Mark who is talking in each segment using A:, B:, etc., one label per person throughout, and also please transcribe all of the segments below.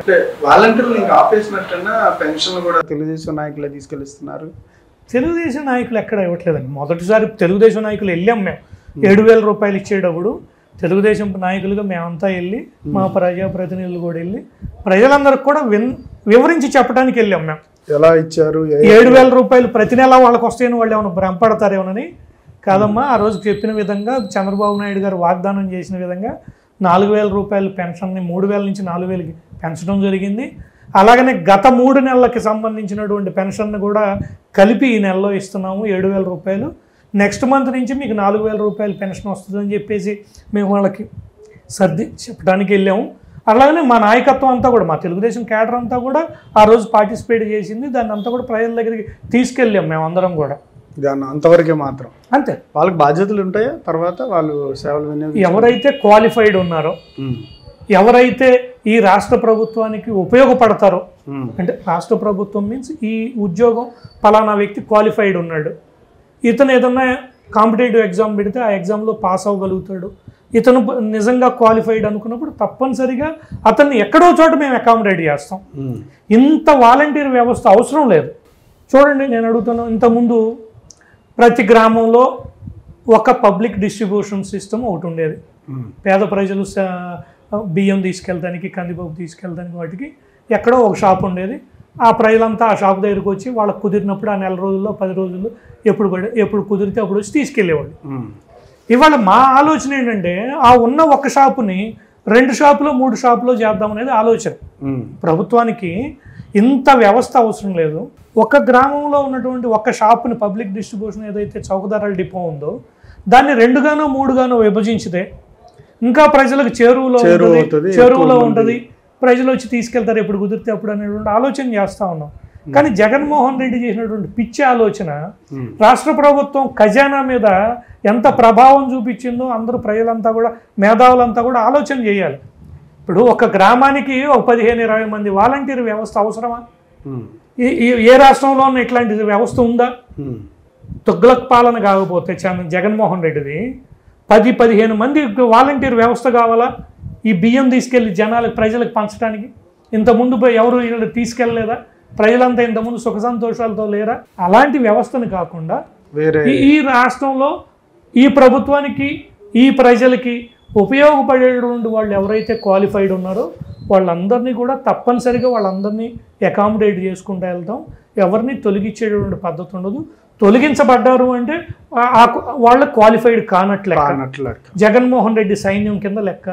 A: అంటే వాలంటీర్లు ఇంకా ఆపేసినట్టన్నా పెన్షన్లు కూడా తెలుగుదేశం నాయకులే తీసుకెళ్ళిస్తున్నారు.
B: తెలుగుదేశం నాయకులు ఎక్కడ ఇవ్వట్లేదండి. మొదటిసారి తెలుగుదేశం నాయకులు వెళ్ళాం మేము 7,000 రూపాయలు ఇచ్చేటప్పుడు తెలుగుదేశం నాయకులుగా మేమంతా వెళ్ళి మా ప్రజాప్రతినిధులు కూడా వెళ్ళి ప్రజలందరికి కూడా వివరించి చెప్పడానికి వెళ్ళాం. మేము
A: ఎలా ఇచ్చారు
B: 7,000 రూపాయలు ప్రతి నెల వాళ్ళకి వస్తాయని వాళ్ళు ఏమైనా భ్రమపడతారేమోనని కాదమ్మా. ఆ రోజు చెప్పిన విధంగా చంద్రబాబు నాయుడు గారు వాగ్దానం చేసిన విధంగా 4,000 రూపాయల పెన్షన్ని 3,000 నుంచి 4,000కి పెంచడం జరిగింది. అలాగనే గత 3 నెలలకి సంబంధించినటువంటి పెన్షన్ను కూడా కలిపి ఈ నెలలో ఇస్తున్నాము 7,000 రూపాయలు. నెక్స్ట్ మంత్ నుంచి మీకు 4,000 రూపాయల పెన్షన్ వస్తుందని చెప్పేసి మేము వాళ్ళకి సర్ది చెప్పడానికి వెళ్ళాము. అలాగనే మా నాయకత్వం అంతా కూడా మా తెలుగుదేశం క్యాడర్ అంతా కూడా ఆ రోజు పార్టిసిపేట్ చేసింది. దాన్ని అంతా కూడా ప్రజల దగ్గరికి తీసుకెళ్ళాం మేము అందరం కూడా.
A: దాన్ని అంతవరకే మాత్రం
B: అంతే.
A: వాళ్ళకి బాధ్యతలు ఉంటాయా తర్వాత వాళ్ళు సేవలు
B: ఎవరైతే క్వాలిఫైడ్ ఉన్నారో ఎవరైతే ఈ రాష్ట్ర ప్రభుత్వానికి ఉపయోగపడతారో అంటే రాష్ట్ర ప్రభుత్వం మీన్స్ ఈ ఉద్యోగం ఫలానా వ్యక్తి క్వాలిఫైడ్ ఉన్నాడు, ఇతను ఏదన్నా కాంపిటేటివ్ ఎగ్జామ్ పెడితే ఆ ఎగ్జామ్లో పాస్ అవ్వగలుగుతాడు, ఇతను నిజంగా క్వాలిఫైడ్ అనుకున్నప్పుడు తప్పనిసరిగా అతన్ని ఎక్కడో చోట మేము అకామిడేట్ చేస్తాం. ఇంత వాలంటీర్ వ్యవస్థ అవసరం లేదు. చూడండి నేను అడుగుతాను, ఇంతకుముందు ప్రతి గ్రామంలో ఒక పబ్లిక్ డిస్ట్రిబ్యూషన్ సిస్టమ్ ఒకటి ఉండేది. పేద ప్రజలు బియ్యం తీసుకెళ్ళడానికి కందిపప్పు తీసుకెళ్ళడానికి వాటికి ఎక్కడో ఒక షాప్ ఉండేది. ఆ ప్రజలంతా ఆ షాప్ దగ్గరికి వచ్చి వాళ్ళకు కుదిరినప్పుడు ఆ నెల రోజుల్లో 10 రోజుల్లో ఎప్పుడు కుదిరితే అప్పుడు వచ్చి తీసుకెళ్ళేవాళ్ళు. ఇవాళ మా ఆలోచన ఏంటంటే ఆ ఉన్న ఒక షాపుని 2 షాపులో 3 షాపులో చేద్దామనేది ఆలోచన. ప్రభుత్వానికి ఇంత వ్యవస్థ అవసరం లేదు. ఒక గ్రామంలో ఉన్నటువంటి ఒక షాపుని పబ్లిక్ డిస్ట్రిబ్యూషన్ ఏదైతే చౌకధరల డిపో ఉందో దాన్ని 2 గానో 3 గానో విభజించితే ఇంకా ప్రజలకు చెరువులో ఉంటుంది, ప్రజలు వచ్చి తీసుకెళ్తారు ఎప్పుడు కుదిరితే అప్పుడు అనేటువంటి ఆలోచన చేస్తూ ఉన్నాం. కానీ జగన్మోహన్ రెడ్డి చేసినటువంటి పిచ్చి ఆలోచన రాష్ట్ర ప్రభుత్వం ఖజానా మీద ఎంత ప్రభావం చూపించిందో అందరూ ప్రజలంతా కూడా మేధావులంతా కూడా ఆలోచన చేయాలి. ఇప్పుడు ఒక గ్రామానికి ఒక 15-20 మంది వాలంటీర్ వ్యవస్థ అవసరమా? ఏ రాష్ట్రంలో ఉన్న ఇట్లాంటి వ్యవస్థ ఉందా? తుగ్లక్ పాలన కాకపోతే జగన్మోహన్ రెడ్డిది 10-15 మంది వాలంటీర్ వ్యవస్థ కావాలా ఈ బియ్యం తీసుకెళ్ళి ప్రజలకు పంచడానికి? ఇంతకుముందు ఎవరు తీసుకెళ్ళలేదా? ప్రజలంతా ఇంతకుముందు సుఖ సంతోషాలతో లేరా? అలాంటి వ్యవస్థను కాకుండా ఈ రాష్ట్రంలో ఈ ప్రభుత్వానికి ఈ ప్రజలకి ఉపయోగపడేటువంటి వాళ్ళు ఎవరైతే క్వాలిఫైడ్ ఉన్నారో వాళ్ళందరినీ కూడా తప్పనిసరిగా వాళ్ళందరినీ అకామిడేట్ చేసుకుంటూ వెళ్తాం. ఎవరిని తొలగించేటువంటి పద్ధతి ఉండదు. తొలగించబడ్డారు అంటే వాళ్ళ క్వాలిఫైడ్ కానట్లే. జగన్మోహన్ రెడ్డి సైన్యం కింద లెక్క.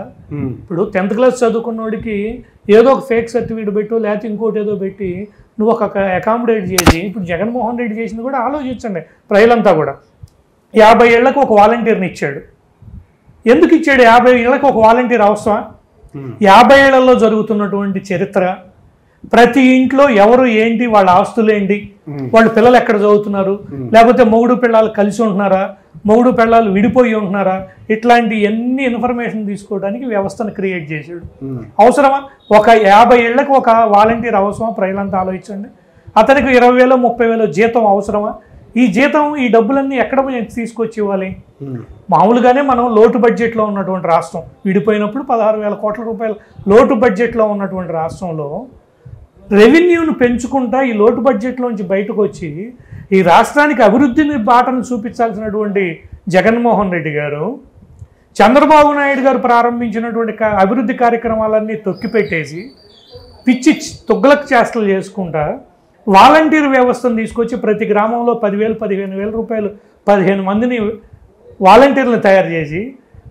B: ఇప్పుడు 10th క్లాస్ చదువుకున్నోడికి ఏదో ఒక ఫేక్ సర్టిఫికేట్ పెట్టు లేకపోతే ఇంకోటి ఏదో పెట్టి నువ్వు ఒక అకామిడేట్ చేసి ఇప్పుడు జగన్మోహన్ రెడ్డి చేసింది కూడా ఆలోచించండి. ప్రజలంతా కూడా 50 ఏళ్లకు ఒక వాలంటీర్ని ఇచ్చాడు. ఎందుకు ఇచ్చాడు? 50 ఏళ్లకు ఒక వాలంటీర్ అవసరమా? 50 ఏళ్లలో జరుగుతున్నటువంటి చరిత్ర, ప్రతి ఇంట్లో ఎవరు ఏంటి, వాళ్ళ ఆస్తులు ఏంటి, వాళ్ళ పిల్లలు ఎక్కడ చదువుతున్నారు, లేకపోతే మొగుడు పిల్లలు కలిసి ఉంటున్నారా, మొగుడు పిల్లలు విడిపోయి ఉంటున్నారా, ఇట్లాంటి ఎన్ని ఇన్ఫర్మేషన్ తీసుకోవడానికి వ్యవస్థను క్రియేట్ చేశాడు. అవసరమా? ఒక 50 ఏళ్లకు ఒక వాలంటీర్ అవసరమా? ప్రజలంతా ఆలోచించండి. అతనికి 20,000 30,000 జీతం అవసరమా? ఈ జీతం ఈ డబ్బులన్నీ ఎక్కడ తీసుకొచ్చి ఇవ్వాలి? మామూలుగానే మనం లోటు బడ్జెట్లో ఉన్నటువంటి రాష్ట్రం, విడిపోయినప్పుడు 16,000 కోట్ల రూపాయల లోటు బడ్జెట్లో ఉన్నటువంటి రాష్ట్రంలో రెవెన్యూను పెంచుకుంటా ఈ లోటు బడ్జెట్లోంచి బయటకు వచ్చి ఈ రాష్ట్రానికి అభివృద్ధిని బాటను చూపించాల్సినటువంటి జగన్మోహన్ రెడ్డి గారు చంద్రబాబు నాయుడు గారు ప్రారంభించినటువంటి అభివృద్ధి కార్యక్రమాలన్నీ తొక్కిపెట్టేసి పిచ్చి తుగ్లక్ చేష్టలు చేసుకుంటా వాలంటీర్ వ్యవస్థను తీసుకొచ్చి ప్రతి గ్రామంలో 10,000-15,000 రూపాయలు 15 మందిని వాలంటీర్లను తయారు చేసి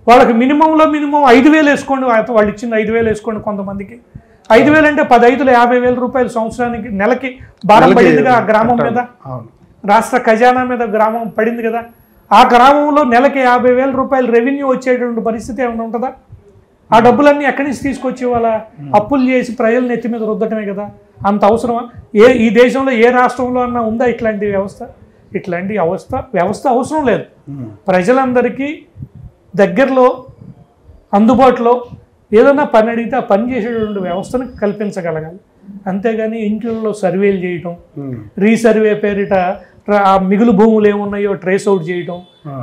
B: వాళ్ళకి మినిమం 5,000 వేసుకోండి. వాళ్ళు ఇచ్చింది 5,000 వేసుకోండి. కొంతమందికి 5,000 అంటే 10,000-50,000 రూపాయలు సంవత్సరానికి నెలకి భారం పడిందిగా ఆ గ్రామం మీద, రాష్ట్ర ఖజానా మీద గ్రామం పడింది కదా. ఆ గ్రామంలో నెలకి 50,000 రూపాయలు రెవెన్యూ వచ్చేటువంటి పరిస్థితి ఏమైనా ఉంటుందా? ఆ డబ్బులన్నీ ఎక్కడి నుంచి తీసుకొచ్చి వాళ్ళ అప్పులు చేసి ప్రజల నెత్తి మీద రుద్దటమే కదా. అంత అవసరమా? ఈ దేశంలో ఏ రాష్ట్రంలో అన్నా ఉందా ఇట్లాంటి వ్యవస్థ? ఇట్లాంటి వ్యవస్థ అవసరం లేదు. ప్రజలందరికీ దగ్గరలో అందుబాటులో ఏదైనా పని అడిగితే ఆ పని చేసేటువంటి వ్యవస్థను కల్పించగలగాలి. అంతేగాని ఇంట్లో సర్వేలు చేయటం, రీసర్వే పేరిట ఆ మిగులు భూములు ఏమున్నాయో ట్రేస్ అవుట్ చేయటం,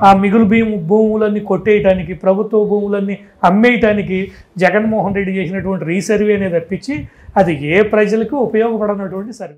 B: ఆ మిగులు భూములన్నీ కొట్టేయటానికి, ప్రభుత్వ భూములన్నీ అమ్మేయటానికి జగన్మోహన్ రెడ్డి చేసినటువంటి రీసర్వేనే తప్పించి అది ఏ ప్రజలకు ఉపయోగపడనటువంటి సర్వే.